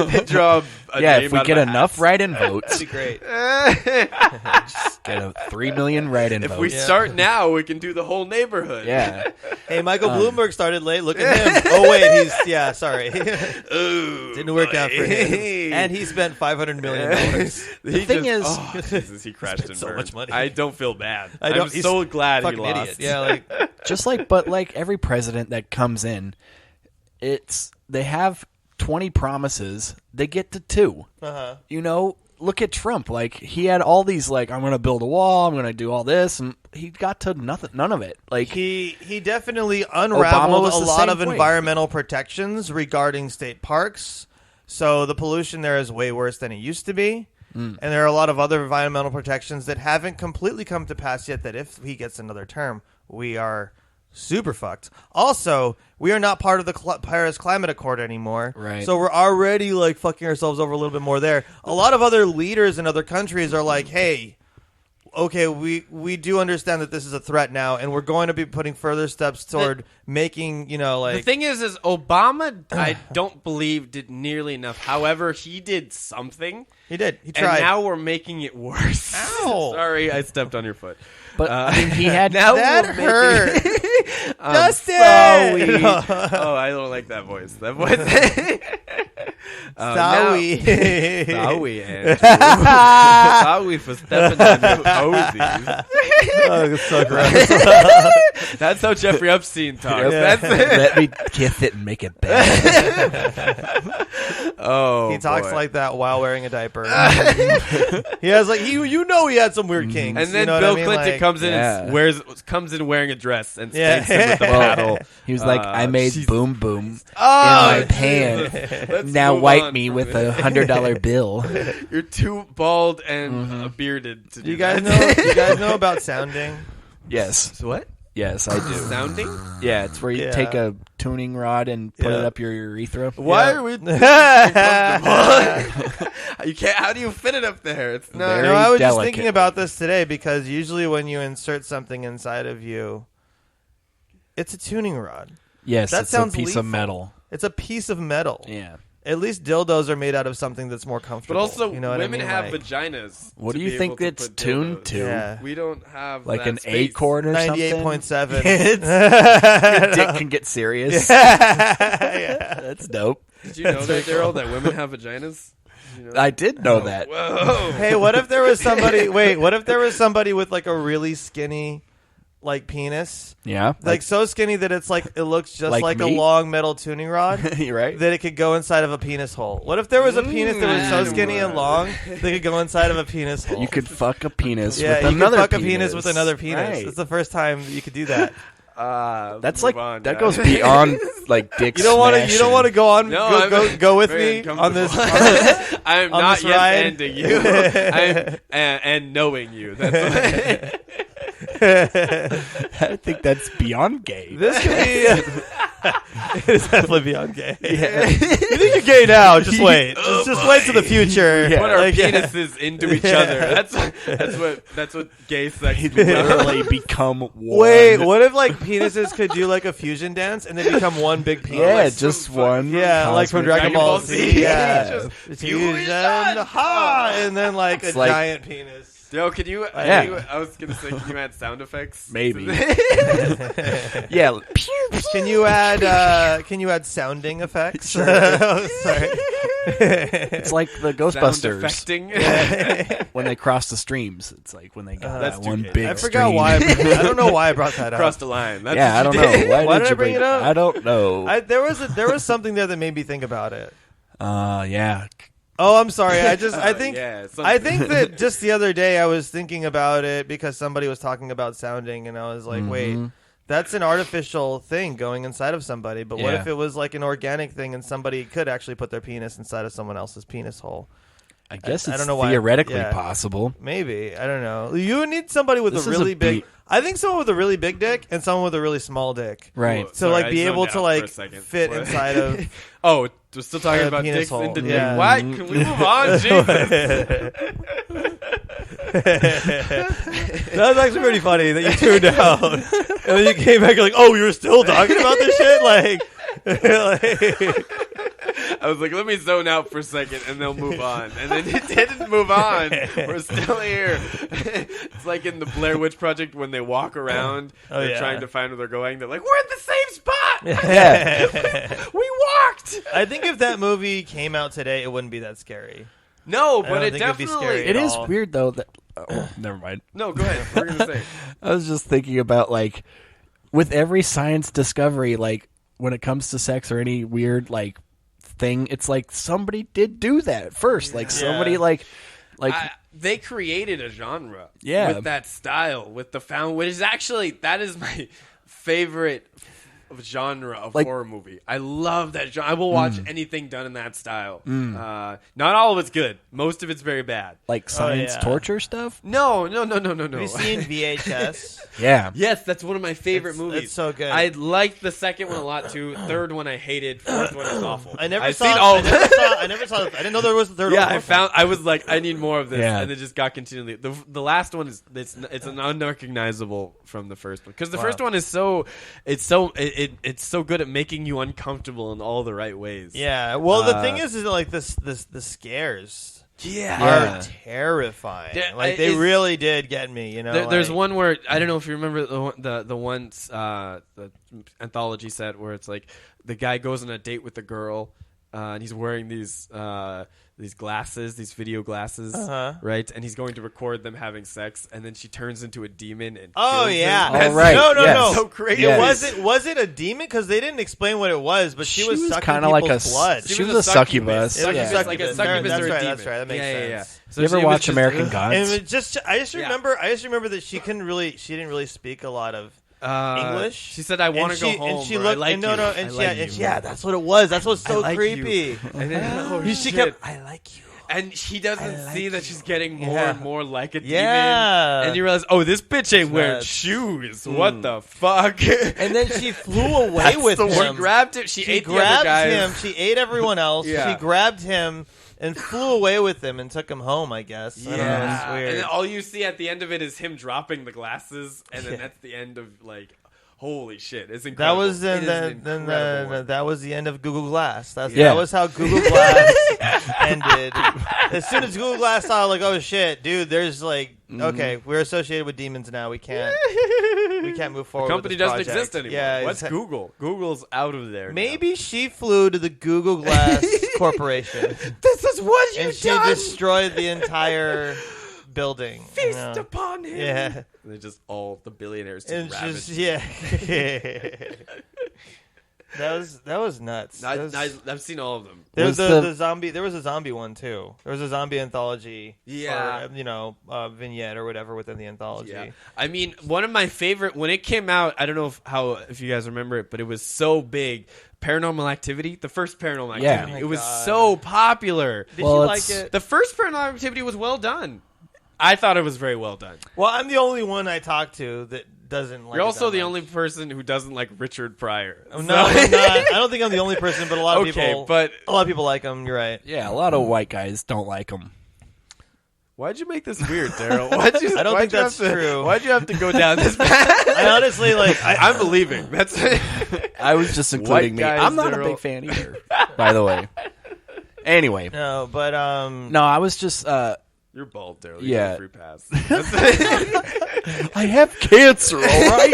and draw a Yeah, name if we out get of a enough hat. write-in votes, that'd be great. get a 3 million write-in If votes. we start now, we can do the whole neighborhood. Yeah. Hey, Michael Bloomberg started late. Look at him. Oh wait, sorry. Ooh, Didn't work out for him. buddy. And he spent $500 million. The thing is- Jesus, he crashed and so burned. much money. I don't feel bad. I don't- I'm he's so glad he Fucking lost. idiot. Yeah, like Just like every president that comes in, they have 20 promises, they get to 2. Look at Trump. Like, he had all these, like, I'm going to build a wall, I'm going to do all this, and he got to none of it. Like, he definitely unraveled was a the lot same of way. environmental protections regarding state parks. So the pollution there is way worse than it used to be. And there are a lot of other environmental protections that haven't completely come to pass yet, that if he gets another term, we are super fucked. Also, we are not part of the Paris Climate Accord anymore. Right. So we're already like fucking ourselves over a little bit more there. A lot of other leaders in other countries are like, hey, okay, we do understand that this is a threat now, and we're going to be putting further steps toward making, The thing is Obama, I don't believe, did nearly enough. However, he did something. he did. He tried. And now we're making it worse. Ow. Sorry, I stepped on your foot. but I mean, he had Now that we're making- hurt. Dustin! Sorry. Oh, I don't like that voice. That voice. Sorry. Sorry, Andrew. Sorry for stepping on your toesies. Oh, it's so gross. That's how Jeffrey Epstein talks. Yeah. That's it. let me kiss it and make it better. Oh, He talks boy. like that while wearing a diaper. He has like he had some weird kinks. And then you know Bill what I mean? Clinton Like, comes in Yeah. and comes in wearing a dress and Yeah. spanks him with the paddle. He was like, I made Jesus. boom boom Oh, in my pants. Let's Now move wipe on me from with it. a $100 bill. You're too bald and bearded to do You guys that. know? You guys know about sounding? Yes. What? Yes, I do. Sounding? Yeah, it's where you Yeah. take a tuning rod and put it Yeah. up your urethra. Why Yeah. are we? You can't. How do you fit it up there? It's not. Very No, I was just delicate. thinking about this today because usually when you insert something inside of you, it's a tuning rod. Yes, That it's sounds a piece lethal. of metal. It's a piece of metal. Yeah. At least dildos are made out of something that's more But comfortable. also, you know what women I mean? have Like, vaginas. What to do you be think able to it's put tuned dildos. to? Yeah. We don't have Like that an A space. chord or something? 98.7. Your dick can get serious. That's dope. Did you know that, Daryl, that women have vaginas? Did you know that? I did know that. Whoa. Hey, what if there was somebody? Wait, what if there was somebody with like a really skinny like penis. Yeah. Like so skinny that it's like it looks just Like like a me? long metal tuning rod. You're right. That it could go inside of a penis hole. What if there was a penis that was so skinny and long that it could go inside of a penis hole? You could fuck a penis yeah, with you another could fuck a penis with another penis. Right. It's the first time that you could do that. That's like that goes beyond like dick. You don't want to. You don't want to go on. No, go with me on this. I am on not this yet ride. ending you. and knowing you. That's I think that's beyond gay. This could be. It is definitely beyond gay. Yeah. You think you're gay now? Just wait. Just wait to the future. Yeah. Put our Like, yeah. penises into each other. That's what gay sex means. Literally become one. Wait, what if like penises could do like a fusion dance and they become one big penis? Yeah, Like, just one. yeah, like from Dragon Ball Z. Yeah, Just fusion, ha, and then like It's a like- giant penis. Yo, can you? Yeah. I was gonna say, can you add sound effects? Maybe. Yeah. Can you add sounding effects? Oh, sorry. It's like the Sound Ghostbusters affecting. when they cross the streams. It's like when they got That's that too one gay. big. I forgot stream. why. I don't know why I brought that up. Cross the line. That's Yeah, I what don't you did. know. Why did you I bring it up? I don't know. There was something there that made me think about it. Yeah. Oh, I'm sorry. I think yeah, I think that just the other day I was thinking about it because somebody was talking about sounding, and I was like, wait, that's an artificial thing going inside of somebody. But what Yeah. if it was like an organic thing, and somebody could actually put their penis inside of someone else's penis hole? I guess I it's don't know why- theoretically yeah. possible. Maybe, I don't know. You need somebody with This a is a really big. beat. I think someone with a really big dick and someone with a really small dick. Right. To Sorry, like I be zoned able out to for a like second. fit What? inside of. Oh, we're still talking about penis dicks hole. into Yeah. What? Can we move on? Jesus. That was actually pretty funny that you tuned out and then you came back. You're like, oh, you were still talking about this shit, like. I was like, let me zone out for a second, and they'll move on. And then it didn't move on. We're still here. It's like in the Blair Witch Project when they walk around, Oh, they're yeah. trying to find where they're going. They're like, we're at the same spot. Yeah. We walked. I think if that movie came out today, it wouldn't be that scary. No, I but don't it think it'd be definitely. scary. It is all. weird though that. Oh, never mind. No, go ahead. What are you gonna say? I was just thinking about like with every science discovery, like when it comes to sex or any weird like thing, it's like somebody did do that first. Like somebody like They created a genre. Yeah. With that style, with the found, which is actually that is my favorite genre of Like- horror movie. I love that genre. I will watch anything done in that style. Not all of it's good. Most of it's very bad. like science yeah. torture stuff. No. Have you seen VHS? Yeah. Yes, that's one of my favorite It's- movies. it's so good. I liked the second one a lot too. Third one I hated. Fourth one is awful. I never I've saw. seen all I of never them. saw. I never saw. I didn't know there was a third Yeah, one. I was like, I need more of this, Yeah. and it just got continually. The last one is it's an unrecognizable from the first one because the first one is so so good at making you uncomfortable in all the right ways. Yeah. Well, the thing is like the scares Yeah. are terrifying. Yeah, Like they it's- really did get me. You know. There's like- one where I don't know if you remember the one the anthology set where it's like the guy goes on a date with the girl and he's wearing these glasses, these video glasses, right? And he's going to record them having sex, and then she turns into a demon and Oh kills yeah. him. All right. No. Yes. So crazy. Yes. Was it a demon? Because they didn't explain what it was, but she was sucking kind of like a people's blood. she was a succubus. It was Yeah. a succubus. Like a succubus That's or a right. demon. That's right. That makes sense. So You ever it was watch just- American And Gods? it just, I just remember that she didn't really speak a lot of English. She said, "I want to go home." And she or, looked, I like and you. no, I and like you. yeah, that's what it was. That's what's so I like creepy. you. And then, oh, She shit. kept, I like you. And she doesn't I like see that you. she's getting more Yeah. and more like a demon. Yeah. And you realize, oh, this bitch ain't wearing Nuts. shoes. What the fuck? And then she flew away with She him. grabbed him. She ate the other grabbed guys. him. She ate everyone else. Yeah. She grabbed him and flew away with him and took him home, I guess. I don't know, it's weird. And then all you see at the end of it is him dropping the glasses, and then that's the end of like, holy shit, it's That incredible. was It is an then incredible one. that was the end of Google Glass. Yeah. That was how Google Glass ended. As soon as Google Glass saw, like, oh shit, dude, there's like, okay, we're associated with demons now. We can't move forward. The company with this doesn't project. exist anymore. Yeah, What's it's- Google? Google's out of there. Maybe she flew to the Google Glass Corporation this is what and she destroyed the entire building. Feast upon him. Yeah. And they're just all the billionaires And just ravaged. just, yeah. That was nuts. I've seen all of them. There's the zombie. There was a zombie one too. There was a zombie anthology. Yeah. Or, vignette or whatever within the anthology. Yeah. I mean, one of my favorite when it came out. I don't know if you guys remember it, but it was so big. Paranormal Activity, the first Paranormal Activity. Oh my it was God. so popular. Did you like it? The first Paranormal Activity was well done. I thought it was very well done. Well, I'm the only one I talk to that doesn't like. You're also it that the much. only person who doesn't like Richard Pryor. No, I'm not. I don't think I'm the only person, but a lot of people. But a lot of people like him. You're right. Yeah, a lot of white guys don't like him. why'd you make this weird, Daryl? I don't think that's true. Why'd you have to go down this path? I honestly like. I'm believing. That's. I was just including me. guys, I'm not they're a all- big fan either, by the way. Anyway, No, but no, I was just. You're bald, Daryl. Yeah. You get a free pass. I have cancer. All right.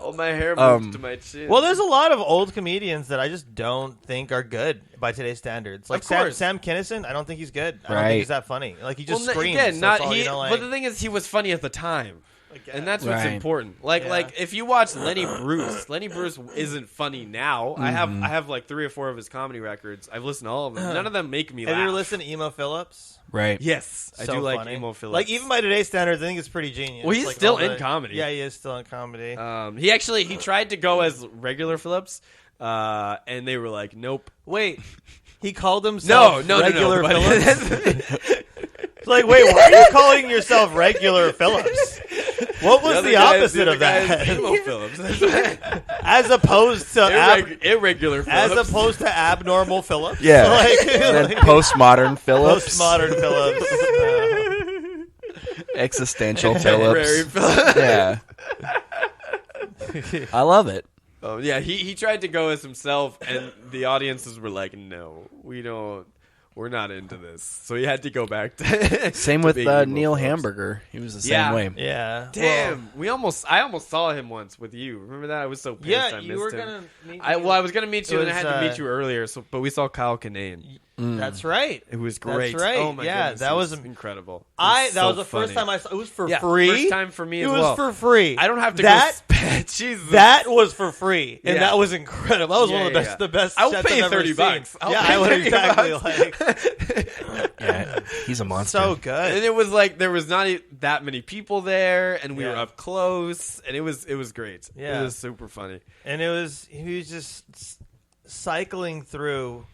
All my hair moved to my chin. Well, there's a lot of old comedians that I just don't think are good by today's standards. Like Of course. Sam Kinison, I don't think he's good. I don't Right. think he's that funny. Like he just Well, screams. again, That's not all, he. like, But the thing is, he was funny at the time. And that's what's Right. important. Like Yeah. if you watch Lenny Bruce isn't funny now. I have like 3 or 4 of his comedy records. I've listened to all of them. None of them make me laugh. have you ever listened to Emo Phillips? Right. Yes, I So do like funny. Emo Phillips. Like even by today's standards, I think it's pretty genius. Well, he's Like, still all in comedy. Yeah, he is still in comedy. He tried to go as regular Phillips, and they were like, nope. Wait, he called himself No, regular but- Phillips. It's like, wait, why are you calling yourself regular Phillips? What was the opposite of that? Emo Phillips. As opposed to Irregular Phillips. as opposed to abnormal Phillips. Yeah. Like, And then postmodern Phillips. postmodern Phillips. Existential Temporary Phillips. Phillips. Yeah. I love it. Oh, yeah, he tried to go as himself, and the audiences were like, no, we're not into this. So he had to go back to Same to with being Emo Neil Phillips. Hamburger. He was the same Yeah. way. Yeah. Damn, I almost saw him once with you. Remember that? I was so pissed Yeah, I you missed were him. gonna meet I was gonna meet you, It and I was, had to meet you earlier. But we saw Kyle Kinane. That's right. It was great. That's right. Oh my Yeah, goodness, that it was incredible. That so was the first funny. time I saw. It was for Yeah, free. First time for me It as was well. for free. I don't have to that. go spend. Jesus. That was for free, and Yeah. that was incredible. That was one of the Yeah, best. yeah. The best. I'll sets pay I've ever $30. seen. I'll Yeah, pay I would $30. exactly like. Yeah, he's a monster. So good. And it was like there was not that many people there, and we were Yeah. up close, and it was great. Yeah. It was super funny. And he was just cycling through.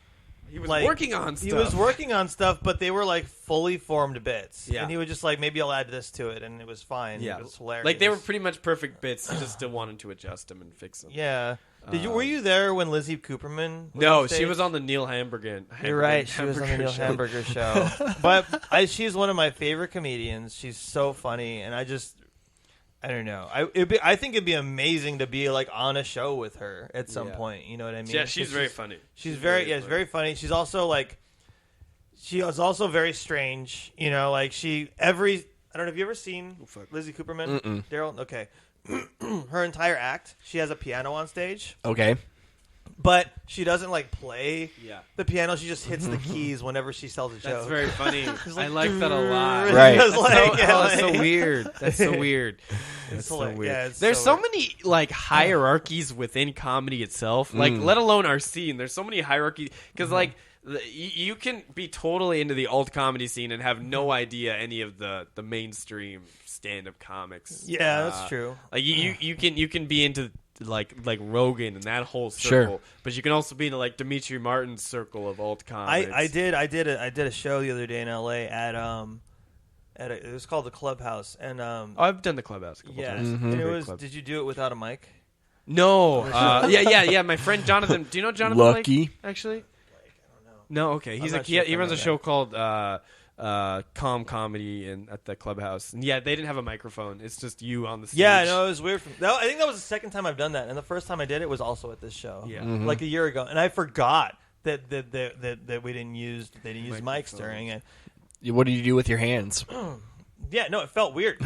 He was Like, working on stuff. He was working on stuff, but they were like fully formed bits. Yeah. And he would just like, maybe I'll add this to it, and it was fine. Yeah, It was hilarious. like they were pretty much perfect bits. He just still wanted to adjust them and fix them. Yeah. Were you there when Lizzie Cooperman? Was No, on she stage? was on the Neil Hamburger. You're right. She was on the Neil show. Hamburger show. But she's one of my favorite comedians. She's so funny, and I don't know. I think it'd be amazing to be like on a show with her at some Yeah. point. You know what I mean? Yeah, she's 'Cause very funny. She's very funny. She's also like, she was also very strange. You know, like I don't know. Have you ever seen Lizzie Cooperman? Daryl? Okay. Her entire act, she has a piano on stage, Okay. but she doesn't like play Yeah. the piano. She just hits the keys whenever she tells a joke. That's very funny. like, I like that a lot. Right. Just That's like, that's so like- weird. That's so weird. It's so like- weird. yeah, it's There's so so many like hierarchies within comedy itself. Like, let alone our scene. There's so many hierarchies because like you can be totally into the alt comedy scene and have no idea any of the mainstream stand-up comics. Yeah, that's true. Like you can be into like Rogan and that whole Sure. circle, but you can also be into like Demetri Martin's circle of alt comics. I did a show the other day in LA at it was called the Clubhouse, and Oh, I've done the Clubhouse a couple yeah, times. and it Great was. club. Did you do it without a mic? No. Yeah. My friend Jonathan. Do you know Jonathan? Lucky. Lake, actually. No. Okay. He's I'm a not sure if he I runs know a show called Calm Comedy at the Clubhouse. And yeah, they didn't have a microphone. It's just you on the stage. Yeah, no, it was weird. I think that was the second time I've done that, and the first time I did it was also at this show. Yeah. like a year ago, and I forgot that we didn't use mics during it. What do you do with your hands? Yeah, no, it felt weird.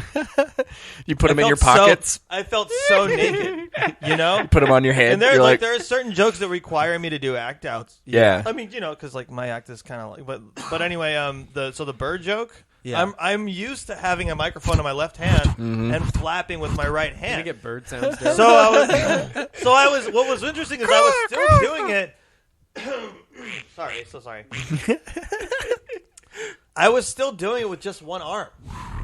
You put them in your pockets. I felt so naked, you know? You put them on your head. And You're like, there are certain jokes that require me to do act outs. Yeah. I mean, because like my act is kind of like, but anyway, the bird joke. Yeah. I'm used to having a microphone in my left hand and flapping with my right hand. Can you get bird sounds down? So I was. What was interesting is I was still doing it. Sorry, so sorry. I was still doing it with just one arm.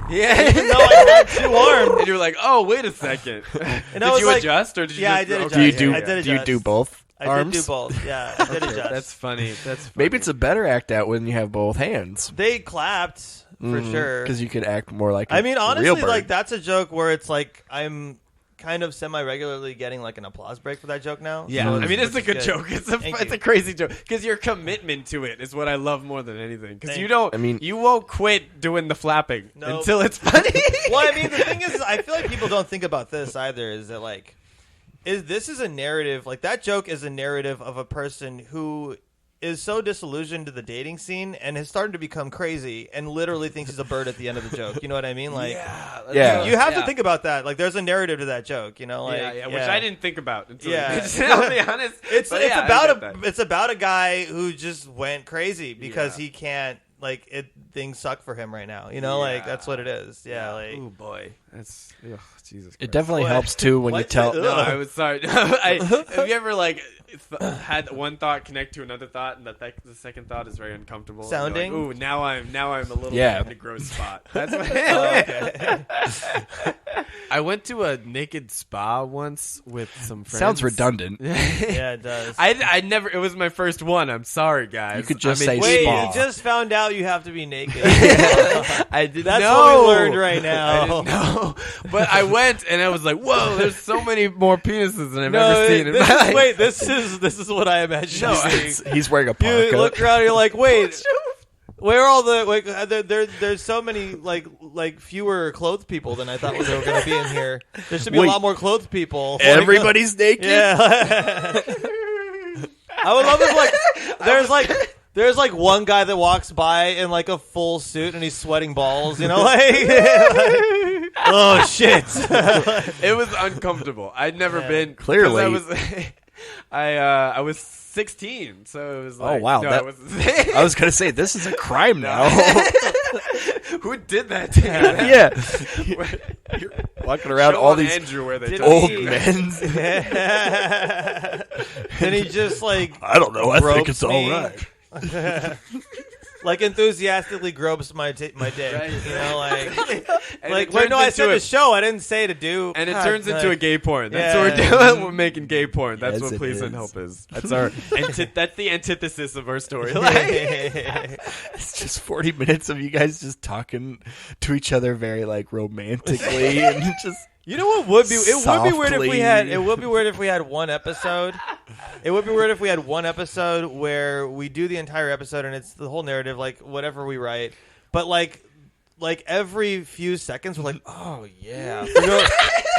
Yeah. Even though I had two arms. And you were like, oh, wait a second. And did I was you like, adjust or did you yeah, just... I did adjust. do you do? I did adjust. Do you do both arms? I did do both. Yeah, I did adjust. That's funny. That's funny. Maybe it's a better act out when you have both hands. They clapped for sure. Because you could act more like. I mean, a honestly, real bird. like that's a joke where it's like I'm kind of semi-regularly getting like an applause break for that joke now. Yeah, So I mean, it's a which good is joke. It's Thank a you. crazy joke because your commitment to it is what I love more than anything. Because Thank you you. don't, I mean- you won't quit doing the flapping Nope. until it's funny. Well, I mean, the thing is, I feel like people don't think about this either. Is that like, this is a narrative? Like that joke is a narrative of a person who is so disillusioned to the dating scene and has started to become crazy and literally thinks he's a bird at the end of the joke. You know what I mean? Like, Yeah. you have to think about that. Like, there's a narrative to that joke. You know, like, which I didn't think about until Yeah. I'll be honest. It's But yeah, I about get that. it's about a guy who just went crazy because Yeah. he can't things suck for him right now. You know, like that's what it is. Yeah, like oh boy, that's Jesus Christ. It definitely What? helps too when you What? tell. No, I was sorry. Have you ever had one thought connect to another thought, and the second thought is very uncomfortable? Sounding? Like, ooh, now I'm a little Yeah. bit in a gross spot. That's what. okay. I went to a naked spa once with some friends. Sounds redundant. Yeah, it does. I never. It was my first one. I'm sorry, guys. You could just I mean, say Wait, spa. you just found out you have to be naked. I didn't That's know. what we learned right I now. didn't know. But I went and I was like, "Whoa, there's so many more penises than I've ever seen in my life." Wait, this is what I imagine. No, seeing. He's wearing a You parka. look around, and you're like, wait. Where are all the like? There's so many like fewer clothed people than I thought there were going to be in here. There should be Wait. a lot more clothed people. Everybody's naked. Yeah. I would love if there's like one guy that walks by in like a full suit and he's sweating balls. You know, like oh shit. It was uncomfortable. I'd never been. 'cause Clearly. I was 16, so it was like, wow, no, that- I wasn't. I was gonna say this is a crime now. Who did that to you? Yeah, you're walking around Show all on these Andrew where they Did told old you. men. And he just like I don't know. I think Gropes it's all me. right. like enthusiastically gropes my dick. Right. You know, like And like it wait, turns no, I into said a- to show. I didn't say to do. And it God, turns into a like- gay porn. That's Yeah. what we're doing. We're making gay porn. That's Yes, what it Please and is. Help is. That's our. That's the antithesis of our story. It's just 40 minutes of you guys just talking to each other very like romantically and just. You know what would be? It would be weird if we Softly. had. It would be weird if we had one episode. It would be weird if we had one episode where we do the entire episode and it's the whole narrative, like whatever we write. But like every few seconds, we're like, oh yeah,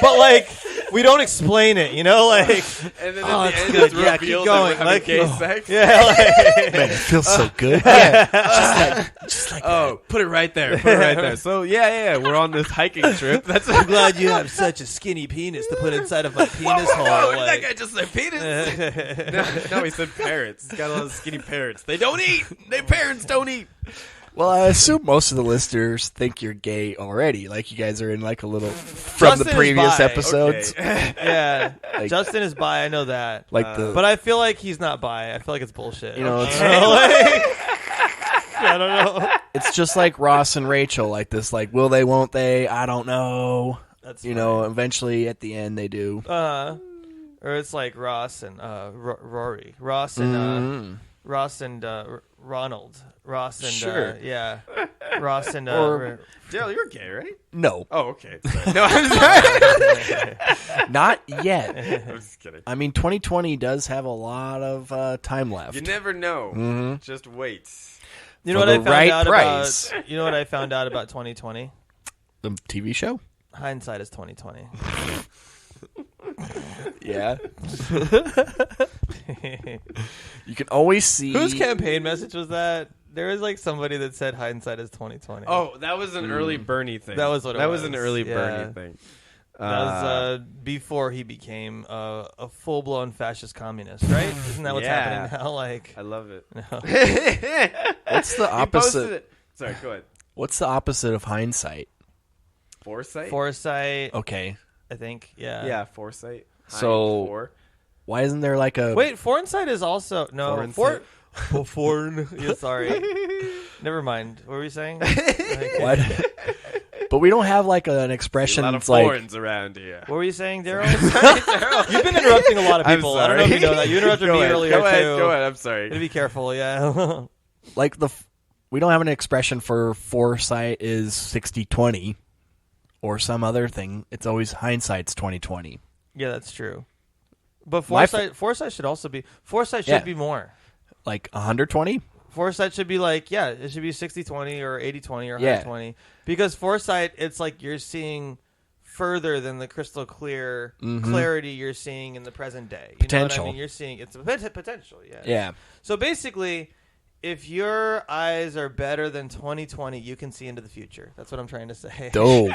but like we don't explain it, you know, like And then Oh, at it's the end, good. it's Yeah, keep revealed going. that we're having Like, gay oh. sex. yeah, like, Man, it feels so good. Yeah, just like Oh, put it right there. Put it right there. So yeah. We're on this hiking trip. That's I'm glad you have such a skinny penis to put inside of my penis hole. What did like- that guy just say? Penis? No, he said parrots. He's got a lot of skinny parrots. They don't eat. Their parents don't eat. Well, I assume most of the listeners think you're gay already. Like you guys are in like a little from Justin the is previous bi. eps. Okay. Yeah, Like- Justin is bi. I know that. Like the But I feel like he's not bi. I feel like it's bullshit. You know, it's- I don't know. it's just like Ross and Rachel, like this, like will they, won't they? I don't know. That's You know, eventually at the end they do. or it's like Ross and Rory, Ross and Ross and Ronald, Ross and Sure. yeah, Ross and Or- Dale, you're gay, right? No, Oh, okay. Sorry. No, I'm sorry. not yet. I'm just kidding. I mean, 2020 does have a lot of time left. You never know. Mhm. Just wait. you know For what I the found right out price. about? You know what I found out about 2020? The TV show? Hindsight is 2020. Yeah. You can always see. Whose campaign message was that? There was like somebody that said hindsight is 2020. Oh, that was an early Bernie thing. That was what it was. That was an early Yeah. Bernie thing. That was before he became a full-blown fascist communist, right? Isn't that what's happening now? Like, I love it. no. What's the He posted opposite? it. Sorry, go ahead. What's the opposite of hindsight? Foresight? Foresight, Okay. I think. Yeah. Yeah, foresight. So- For. Why isn't there like a Wait, foresight is also no. Foreign. Yeah, sorry. Never mind. What were we saying? what? But we don't have like an expression A lot that's of like foreigns around here. What were you saying, Daryl? You've been interrupting a lot of I'm people. I don't know if you know that. You interrupted me earlier Go ahead, too. Go ahead. I'm sorry. Gotta be careful. Yeah. like we don't have an expression for foresight is 60/20 or some other thing. It's always hindsight's 20/20. Yeah, that's true. But foresight should also be should be more. Like 120? Foresight should be like, yeah, it should be 60/20 or 80/20 or Yeah. 120. Because foresight, it's like you're seeing further than the crystal clear clarity you're seeing in the present day. You know what Potential. I mean? You're seeing it's a potential, yeah. Yeah. So basically, if your eyes are better than 20/20, you can see into the future. That's what I'm trying to say. Dope.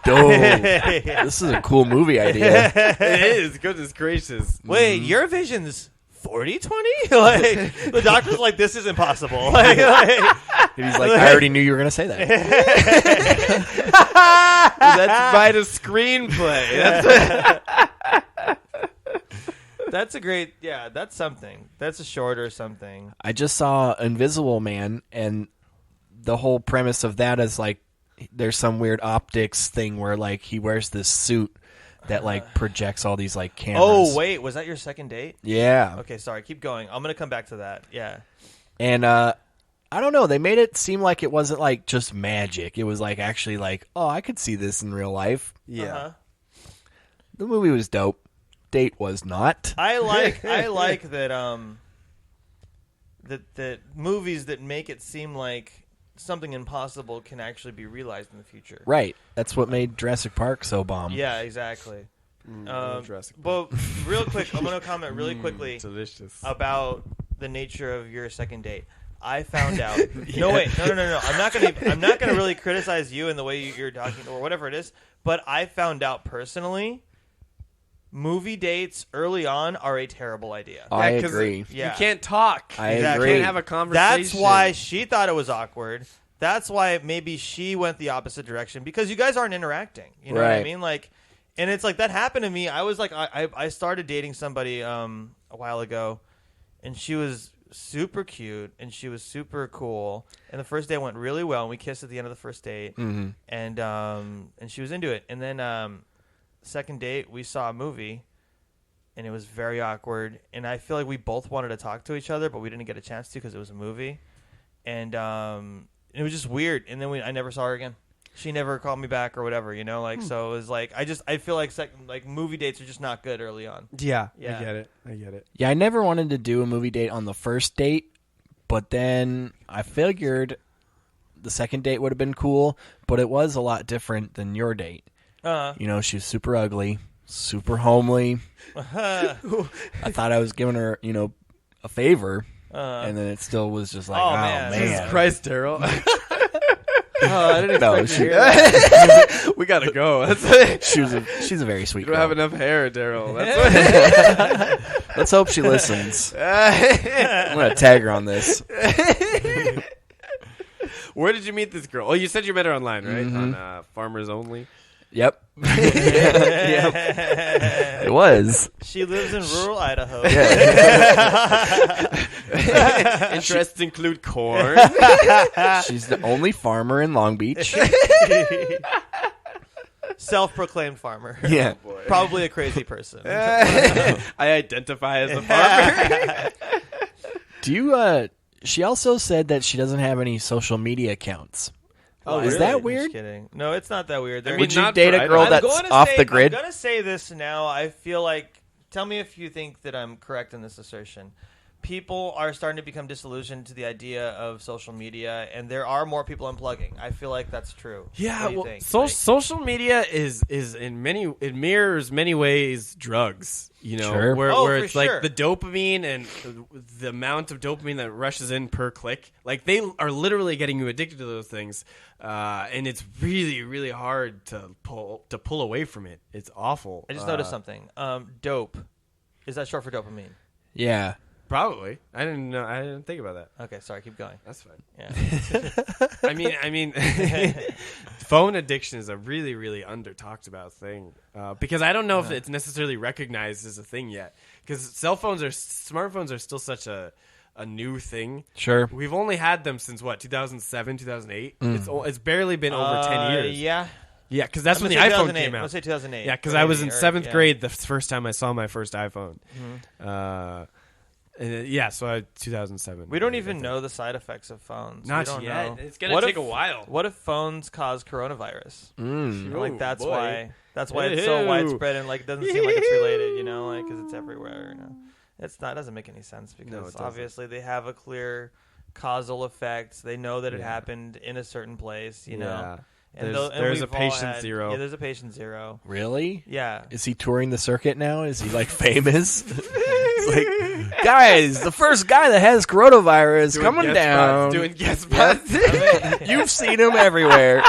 Dope. This is a cool movie idea. It is. Goodness gracious. Wait, your vision's 40/20? Like the doctor's like, this is impossible. And he's like, I already knew you were going to say that. That's by the screenplay. That's a great, yeah, that's something. That's a shorter something. I just saw Invisible Man, and the whole premise of that is like there's some weird optics thing where like he wears this suit that like projects all these like cameras. Oh, wait, was that your second date? Yeah. Okay, sorry, keep going. I'm going to come back to that. Yeah. And I don't know, they made it seem like it wasn't like just magic. It was like actually like, oh, I could see this in real life. Yeah. Uh-huh. The movie was dope. Date was not. I like that that movies that make it seem like something impossible can actually be realized in the future. Right. That's what made Jurassic Park so bomb. Yeah, exactly. Jurassic But real quick, I'm going to comment really quickly delicious. about the nature of your second date. I found out. No, wait, no. I'm not gonna really criticize you in the way you're talking or whatever it is. But I found out personally, movie dates early on are a terrible idea. I agree. Yeah. You can't talk. I Exactly. agree. You can't have a conversation. That's why she thought it was awkward. That's why maybe she went the opposite direction because you guys aren't interacting. You know what I Right. mean? Like, and it's like that happened to me. I was like, I started dating somebody a while ago, and she was super cute and she was super cool. And the first day went really well, and we kissed at the end of the first date, and she was into it. And then second date, we saw a movie. And it was very awkward. And I feel like we both wanted to talk to each other, but we didn't get a chance to because it was a movie. And it was just weird. And then I never saw her again. She never called me back or whatever, you know? Like, so it was like, I feel like movie dates are just not good early on. Yeah, Yeah. I get it. Yeah, I never wanted to do a movie date on the first date, but then I figured the second date would have been cool, but it was a lot different than your date. You know, she was super ugly, super homely. I thought I was giving her, you know, a favor, and then it still was just like, Oh, oh, man. man. Jesus Christ, Daryl. I didn't No, expect to hear that. We gotta go. That's She's a very sweet You don't girl. have enough hair, Daryl. That's Let's hope she listens. I'm going to tag her on this. Where did you meet this girl? Oh, you said you met her online, right? On Farmers Only. Yep. Yep. It was. She lives in rural Idaho. Interests include corn. She's the only farmer in Long Beach. Self-proclaimed farmer. Yeah. Probably a crazy person. I identify as a farmer. Do you, she also said that she doesn't have any social media accounts. Oh, Is really? that Just weird? kidding. No, it's not that weird. Would you not date for- a girl I'm that's going to off say- the grid? I'm going to say this now. I feel like, tell me if you think that I'm correct in this assertion. people are starting to become disillusioned to the idea of social media, and there are more people unplugging. I feel like that's true. Yeah, What do you well, think? social media is it mirrors many ways drugs. You know, Sure. where For it's sure. like the dopamine and the amount of dopamine that rushes in per click. Like they are literally getting you addicted to those things, and it's really, really hard to pull away from it. It's awful. I just noticed something. Dope. Is that short for dopamine? Yeah. Probably. I didn't know. I didn't think about that. Okay, sorry. Keep going. That's fine. Yeah. I mean, phone addiction is a really, really under talked about thing because I don't know if it's necessarily recognized as a thing yet. Because smartphones are still such a new thing. Sure. We've only had them since 2007, 2008. It's barely been over 10 years. Yeah. Yeah, because that's when the I'm gonna say iPhone 2008. came out. I'm gonna say 2008. Yeah, because I was in Maybe, or- 7th grade the first time I saw my first iPhone. So 2007. We don't even know the side effects of phones. Not we don't yet. Know. It's gonna take a while. What if phones cause coronavirus? Oh, That's boy. why it's so Ew. widespread and like it doesn't seem like it's related. You know, like because it's everywhere. You know, it's not. It doesn't make any sense because No, it doesn't. obviously they have a clear causal effect. They know that it happened in a certain place. You know. And There's a we've all patient had- zero. Yeah, there's a patient zero. Really? Yeah. Is he touring the circuit now? Is he like famous? It's like, guys, the first guy that has coronavirus Doing coming guest down. spots, doing guest spots. You've seen him everywhere.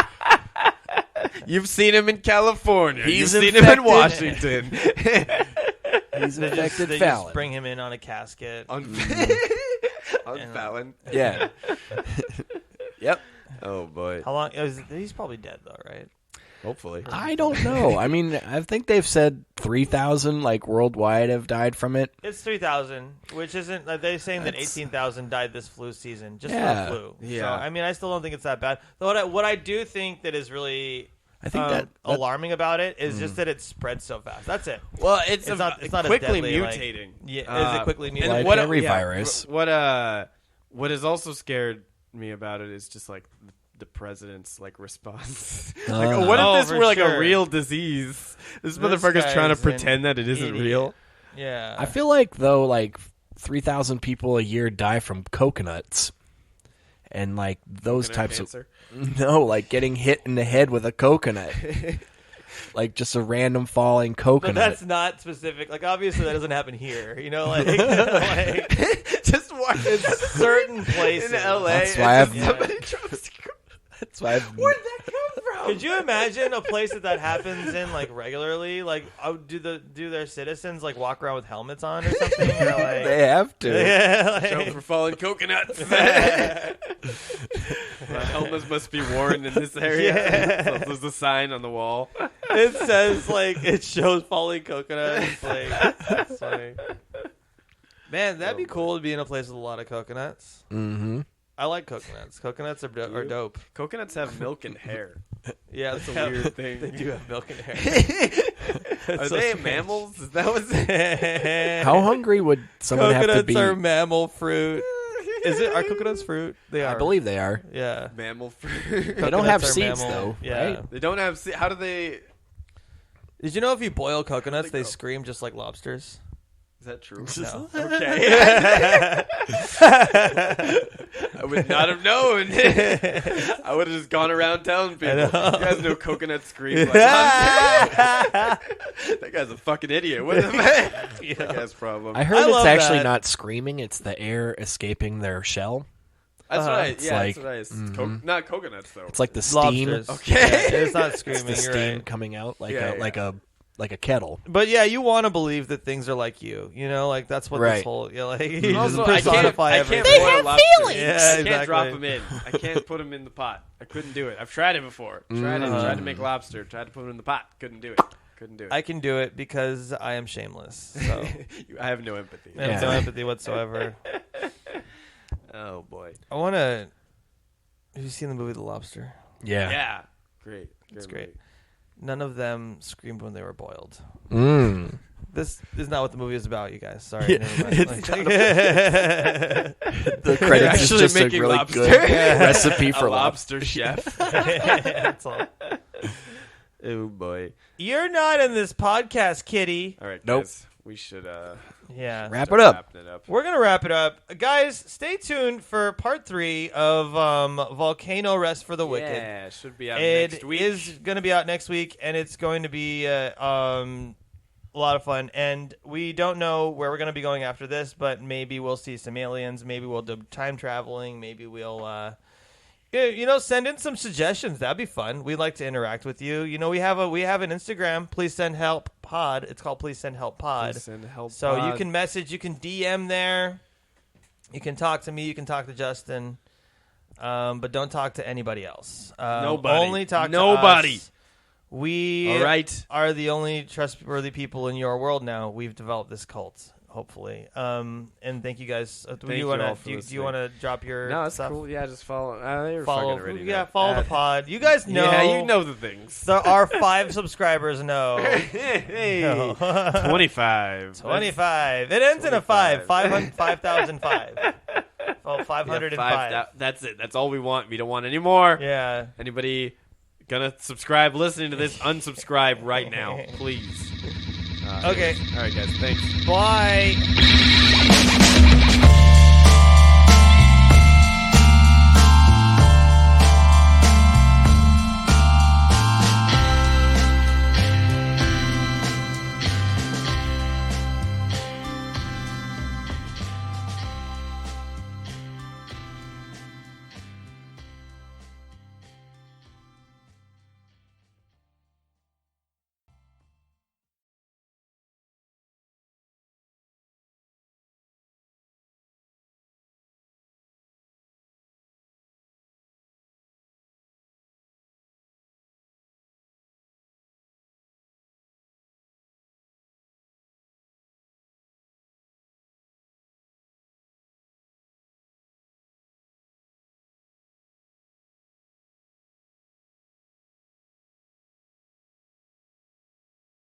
You've seen him in California. He's You've seen him in infected. Washington. He's They infected just Fallon. bring him in on a casket. on Fallon. Yeah. Yep. Oh boy. How long? He's probably dead though, right? Hopefully. I don't know. I mean, I think they've said 3,000 like worldwide have died from it. It's 3,000, which isn't. They're saying that 18,000 died this flu season, just Yeah. for the flu. Yeah. So, I mean, I still don't think it's that bad. Though what I do think that is really I think that alarming about it is just that it spreads so fast. That's it. Well, it's not as quickly deadly, like- mutating. Yeah, is it quickly mutating? Like what every virus. What has also scared me about it is just like the president's like response. Like, what if this for were like sure. a real disease? This This motherfucker's trying to guy's an pretend that it isn't idiot. real. Yeah. I feel like though, like 3,000 people a year die from coconuts, and like those types Cancer. of like getting hit in the head with a coconut, like just a random falling but coconut. that's not specific. Like, obviously, that doesn't happen here. You know, like Just watch in certain places. in LA. That's why it's just I've- somebody drops. That's why. Where did that come from? Could you imagine a place that happens in like regularly? Like, do their citizens like walk around with helmets on or something? Or, like, They have to. yeah, Show like, for falling coconuts. Helmets must be worn in this area. Yeah. So there's a sign on the wall. it says like it shows falling coconuts. Like, that's funny. Man, that'd be cool to be in a place with a lot of coconuts. Mm-hmm. I like coconuts. Coconuts are dope. Coconuts have milk and hair. Yeah, That's a they have- weird thing. They do have milk and hair. Are so they strange. mammals? Is that what's How hungry would someone have to Coconuts be? are mammal fruit. Are coconuts fruit? They are. I believe they are. Yeah. mammal fruit? They don't have Coconuts are seeds mammal. though, Yeah. right? They don't have. How do they? Did you know if you boil coconuts, they they grow? scream just like lobsters? Is that true? No. Okay. I would not have known. I would have just gone around telling people. You guys know coconut scream like that guy's a fucking idiot. What the fuck? That guy's problem. I heard I it's love actually that. not screaming; it's the air escaping their shell. That's right. It's Yeah, like- that's right. Not coconuts though. It's like the steam. Lobsters. Okay. Yeah, it's not It's screaming. the You're steam right. coming out like Yeah, a kettle. But yeah, you want to believe that things are like you. You know, like that's what this Right. whole. Like you just Also, personify I everything. can't boil have lobsters. feelings. Yeah, I can't exactly. drop them in. I can't put them in the pot. I couldn't do it. I've tried it before. Tried to make lobster. Tried to put them in the pot. Couldn't do it. Couldn't do it. I can do it because I am shameless. So I have no empathy. I have no empathy whatsoever. Oh boy. I want to. Have you seen the movie The Lobster? Yeah. Yeah. Great. It's great. None of them screamed when they were boiled. Mm. This is not what the movie is about, you guys. Sorry. Never mind. It's Like- The credits is actually just a making really lobster. good recipe for A lobster. lobster chef. That's all. Oh boy. You're not in this podcast, kitty. All right. Nope. Guys. we should Wrap it up. wrapping it up. We're going to wrap it up. Guys, stay tuned for part 3 of Volcano Rest for the Wicked. Yeah, it should be out next week. It is going to be out next week, and it's going to be a lot of fun. And we don't know where we're going to be going after this, but maybe we'll see some aliens. Maybe we'll do time traveling. Maybe we'll... send in some suggestions. That'd be fun. We'd like to interact with you. We have an Instagram. Please send help pod. It's called Please Send Help Pod. Please send help so pod. you can message, you can DM there. You can talk to me. You can talk to Justin. But don't talk to anybody else. Nobody. Only talk Nobody. to us. We All right. are the only trustworthy people in your world now. We've developed this cult. Hopefully, and thank you guys. Do you want to drop your No, that's stuff? cool. Yeah, just follow. You're Follow, fucking already yeah, know. follow the pod. You guys know. Yeah, you know the things. Our 5 subscribers know. Hey, No. 25. 25. It ends in a 5. 25. 5,005. Oh, 505. That's it. That's all we want. We don't want any more. Yeah. Anybody gonna subscribe, listening to this, unsubscribe right now, please. Okay. All right, guys. Thanks. Bye.